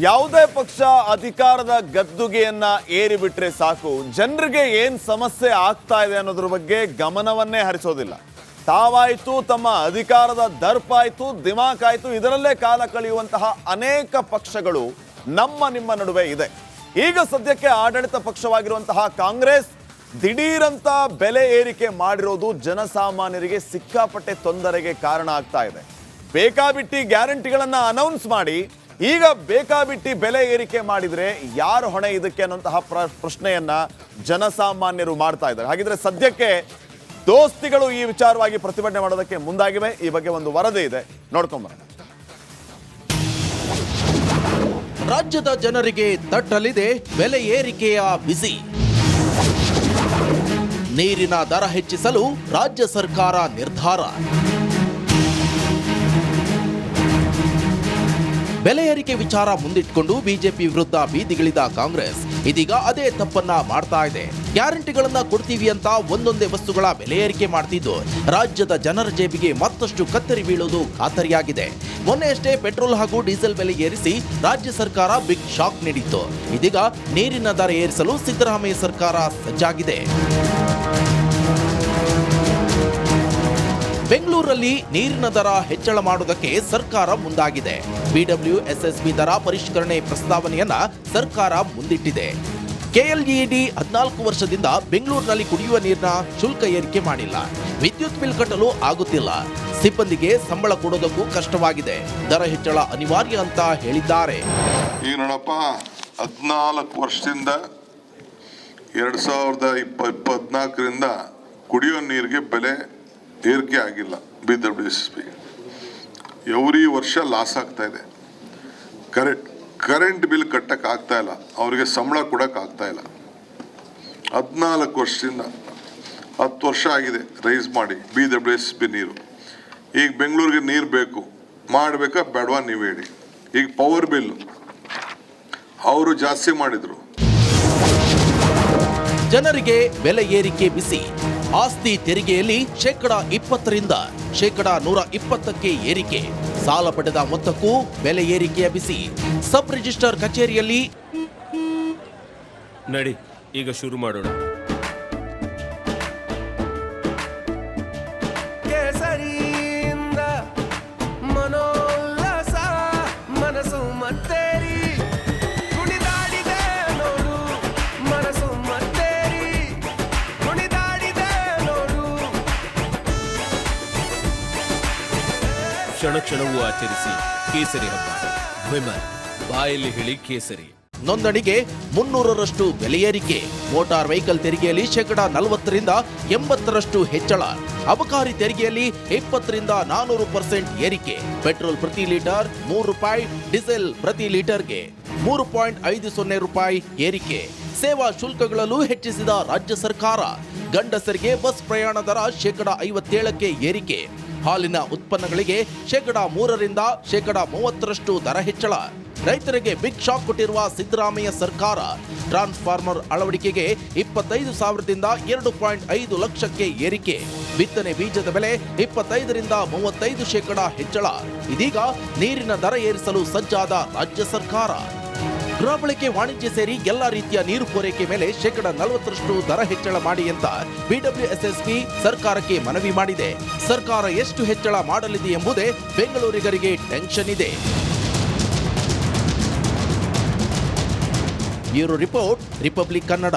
ಯಾವುದೇ ಪಕ್ಷ ಅಧಿಕಾರದ ಗದ್ದುಗೆಯನ್ನ ಏರಿಬಿಟ್ರೆ ಸಾಕು, ಜನರಿಗೆ ಏನ್ ಸಮಸ್ಯೆ ಆಗ್ತಾ ಇದೆ ಅನ್ನೋದ್ರ ಬಗ್ಗೆ ಗಮನವನ್ನೇ ಹರಿಸೋದಿಲ್ಲ. ತಾವಾಯ್ತು, ತಮ್ಮ ಅಧಿಕಾರದ ದರ್ಪಾಯ್ತು, ದಿಮಾಕಾಯ್ತು, ಇದರಲ್ಲೇ ಕಾಲ ಕಳೆಯುವಂತಹ ಅನೇಕ ಪಕ್ಷಗಳು ನಿಮ್ಮ ನಡುವೆ ಇದೆ. ಈಗ ಸದ್ಯಕ್ಕೆ ಆಡಳಿತ ಪಕ್ಷವಾಗಿರುವಂತಹ ಕಾಂಗ್ರೆಸ್ ದಿಢೀರಂತ ಬೆಲೆ ಏರಿಕೆ ಮಾಡಿರೋದು ಜನಸಾಮಾನ್ಯರಿಗೆ ಸಿಕ್ಕಾಪಟ್ಟೆ ತೊಂದರೆಗೆ ಕಾರಣ ಆಗ್ತಾ ಇದೆ. ಬೇಕಾಬಿಟ್ಟಿ ಗ್ಯಾರಂಟಿಗಳನ್ನ ಅನೌನ್ಸ್ ಮಾಡಿ ಈಗ ಬೇಕಾಬಿಟ್ಟಿ ಬೆಲೆ ಏರಿಕೆ ಮಾಡಿದ್ರೆ ಯಾರು ಹೊಣೆ ಇದಕ್ಕೆ ಅನ್ನುವಂತಹ ಪ್ರಶ್ನೆಯನ್ನ ಜನಸಾಮಾನ್ಯರು ಮಾಡ್ತಾ ಇದ್ದಾರೆ. ಹಾಗಿದ್ರೆ ಸದ್ಯಕ್ಕೆ ದೋಸ್ತಿಗಳು ಈ ವಿಚಾರವಾಗಿ ಪ್ರತಿಭಟನೆ ಮಾಡೋದಕ್ಕೆ ಮುಂದಾಗಿವೆ. ಈ ಬಗ್ಗೆ ಒಂದು ವರದಿ ಇದೆ, ನೋಡ್ಕೊಂಬರೋಣ. ರಾಜ್ಯದ ಜನರಿಗೆ ತಟ್ಟಲಿದೆ ಬೆಲೆ ಏರಿಕೆಯ ಬಿಸಿ. ನೀರಿನ ದರ ಹೆಚ್ಚಿಸಲು ರಾಜ್ಯ ಸರ್ಕಾರ ನಿರ್ಧಾರ. ಬೆಲೆ ಏರಿಕೆ ವಿಚಾರ ಮುಂದಿಟ್ಕೊಂಡು ಬಿಜೆಪಿ ವಿರುದ್ಧ ಬೀದಿಗಿಳಿದ ಕಾಂಗ್ರೆಸ್ ಇದೀಗ ಅದೇ ತಪ್ಪನ್ನ ಮಾಡ್ತಾ ಇದೆ. ಗ್ಯಾರಂಟಿಗಳನ್ನ ಕೊಡ್ತೀವಿ ಅಂತ ಒಂದೊಂದೇ ವಸ್ತುಗಳ ಬೆಲೆ ಏರಿಕೆ ಮಾಡ್ತಿದ್ದು ರಾಜ್ಯದ ಜನರ ಜೇಬಿಗೆ ಮತ್ತಷ್ಟು ಕತ್ತರಿ ಬೀಳುವುದು ಖಾತರಿಯಾಗಿದೆ. ಮೊನ್ನೆಯಷ್ಟೇ ಪೆಟ್ರೋಲ್ ಹಾಗೂ ಡೀಸೆಲ್ ಬೆಲೆ ಏರಿಸಿ ರಾಜ್ಯ ಸರ್ಕಾರ ಬಿಗ್ ಶಾಕ್ ನೀಡಿತ್ತು. ಇದೀಗ ನೀರಿನ ದರ ಏರಿಸಲು ಸಿದ್ದರಾಮಯ್ಯ ಸರ್ಕಾರ ಸಜ್ಜಾಗಿದೆ. ಬೆಂಗಳೂರಲ್ಲಿ ನೀರಿನ ದರ ಹೆಚ್ಚಳ ಮಾಡುವುದಕ್ಕೆ ಸರ್ಕಾರ ಮುಂದಾಗಿದೆ. ಬಿಡಬ್ಲ್ಯೂಎಸ್ಎಸ್ಬಿ ದರ ಪರಿಷ್ಕರಣೆ ಪ್ರಸ್ತಾವನೆಯನ್ನ ಸರ್ಕಾರ ಮುಂದಿಟ್ಟಿದೆ. ಕೆಎಲ್ಇಡಿ 14 ವರ್ಷದಿಂದ ಬೆಂಗಳೂರಿನಲ್ಲಿ ಕುಡಿಯುವ ನೀರಿನ ಶುಲ್ಕ ಏರಿಕೆ ಮಾಡಿಲ್ಲ. ವಿದ್ಯುತ್ ಬಿಲ್ ಕಟ್ಟಲು ಆಗುತ್ತಿಲ್ಲ. ಸಿಬ್ಬಂದಿಗೆ ಸಂಬಳ ಕೊಡೋದಕ್ಕೂ ಕಷ್ಟವಾಗಿದೆ. ದರ ಹೆಚ್ಚಳ ಅನಿವಾರ್ಯ ಅಂತ ಹೇಳಿದ್ದಾರೆ. ಈಗ ನೋಡಪ್ಪ, 14 ವರ್ಷದಿಂದ 2014ರಿಂದ ಕುಡಿಯೋ ನೀರಿಗೆ ಬೆಲೆ ಏರಿಕೆ ಆಗಿಲ್ಲ. ಬಿಡಬ್ಲ್ಯೂಎಸ್ಎಸ್ಬಿ ಎವ್ರಿ ವರ್ಷ ಲಾಸ್ ಆಗ್ತಾ ಇದೆ. ಕರೆಂಟ್ ಬಿಲ್ ಕಟ್ಟಕ್ಕೆ ಆಗ್ತಾ ಇಲ್ಲ, ಅವರಿಗೆ ಸಂಬಳ ಕೊಡಕ್ಕೆ ಆಗ್ತಾ ಇಲ್ಲ. 14 ವರ್ಷದಿಂದ 10 ವರ್ಷ ಆಗಿದೆ ರೈಸ್ ಮಾಡಿ ಬಿಡಬ್ಲ್ಯೂಎಸ್ಎಸ್ಬಿ ನೀರು. ಈಗ ಬೆಂಗಳೂರಿಗೆ ನೀರು ಬೇಕು, ಮಾಡಬೇಕಾ ಬೇಡವಾ ನೀವು ಹೇಳಿ. ಈಗ ಪವರ್ ಬಿಲ್ ಅವರು ಜಾಸ್ತಿ ಮಾಡಿದ್ರು. ಜನರಿಗೆ ಬೆಲೆ ಏರಿಕೆ ಬಿಸಿ. ಆಸ್ತಿ ತೆರಿಗೆಯಲ್ಲಿ 20% -120% ಏರಿಕೆ. ಸಾಲ ಪಡೆದ ಮೊತ್ತಕ್ಕೂ ಬೆಲೆ ಏರಿಕೆಯ ಬಿಸಿ. ಸಬ್ ರಿಜಿಸ್ಟರ್ ಕಚೇರಿಯಲ್ಲಿ ನಡಿ ಈಗ ಶುರು ಮಾಡೋಣ. ಕ್ಷಣ ಕ್ಷಣವೂ ಆಚರಿಸಿ ಕೇಸರಿ ಹಬ್ಬ. ವಿಮಲ್ ಬಾಯಲ್ಲಿ ಹೇಳಿ ಕೇಸರಿ. ನೋಂದಣಿಗೆ 300ರಷ್ಟು ಬೆಲೆ ಏರಿಕೆ. ಮೋಟಾರ್ ವೆಹಿಕಲ್ ತೆರಿಗೆಯಲ್ಲಿ 40% -80% ಹೆಚ್ಚಳ. ಅಬಕಾರಿ ತೆರಿಗೆಯಲ್ಲಿ 20% -400% ಏರಿಕೆ. ಪೆಟ್ರೋಲ್ ಪ್ರತಿ ಲೀಟರ್ ₹3, ಡೀಸೆಲ್ ಪ್ರತಿ ಲೀಟರ್ಗೆ ₹3.50 ಏರಿಕೆ. ಸೇವಾ ಶುಲ್ಕಗಳಲ್ಲೂ ಹೆಚ್ಚಿಸಿದ ರಾಜ್ಯ ಸರ್ಕಾರ. ಗಂಡಸರಿಗೆ ಬಸ್ ಪ್ರಯಾಣ ದರ 57% ಏರಿಕೆ. ಹಾಲಿನ ಉತ್ಪನ್ನಗಳಿಗೆ 3% -30% ದರ ಹೆಚ್ಚಳ. ರೈತರಿಗೆ ಬಿಗ್ ಶಾಕ್ ಕೊಟ್ಟಿರುವ ಸಿದ್ದರಾಮಯ್ಯ ಸರ್ಕಾರ. ಟ್ರಾನ್ಸ್ಫಾರ್ಮರ್ ಅಳವಡಿಕೆಗೆ 25,000ದಿಂದ 2.5 ಲಕ್ಷಕ್ಕೆ ಏರಿಕೆ. ಬಿತ್ತನೆ ಬೀಜದ ಬೆಲೆ 25% -35% ಹೆಚ್ಚಳ. ಇದೀಗ ನೀರಿನ ದರ ಏರಿಸಲು ಸಜ್ಜಾದ ರಾಜ್ಯ ಸರ್ಕಾರ. ಗೃಹ ಬಳಕೆ, ವಾಣಿಜ್ಯ ಸೇರಿ ಎಲ್ಲಾ ರೀತಿಯ ನೀರು ಪೂರೈಕೆ ಮೇಲೆ 40% ದರ ಹೆಚ್ಚಳ ಮಾಡಿ ಅಂತ ಬಿಡಬ್ಲ್ಯೂಎಸ್ಎಸ್ಬಿ ಸರ್ಕಾರಕ್ಕೆ ಮನವಿ ಮಾಡಿದೆ. ಸರ್ಕಾರ ಎಷ್ಟು ಹೆಚ್ಚಳ ಮಾಡಲಿದೆ ಎಂಬುದೇ ಬೆಂಗಳೂರಿಗರಿಗೆ ಟೆನ್ಷನ್ ಇದೆ. Bureau report, republic Kannada.